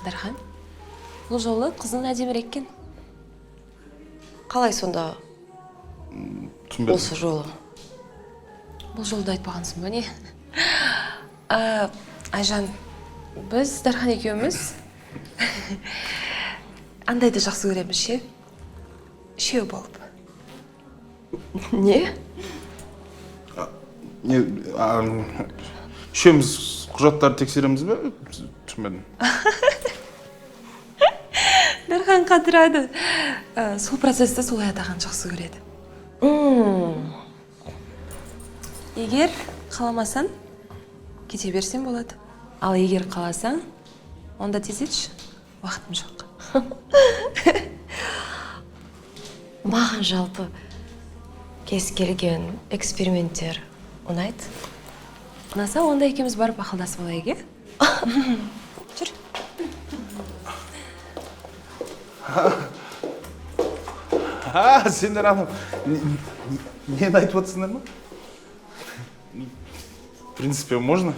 Дархан, бұл жолы қызың әдемірек екен. Қалай сонда Түсінбедім. осы жолы? Бұл жолды айтпағансың ба не? Айжан, біз Дархан екеуміз андайды жақсы көреміз ше? Үшеу болып. Не? Үшеуміз құжаттарды тексереміз бе? Түсінбедім. Дархан қатырады. Сол процессті солай атаған жақсы көреді. Егер қаламасаң, кете берсең болады. Ал егер қаласаң, онда тез етші. Уақытым жоқ. Маған жалпы кез келген эксперименттер ұнайды. Ұнаса, онда екеуміз барып ақылдасып алайық, е? Жүр. Сендер анау нені айтып отырсыңдар ма? В принципе, можно?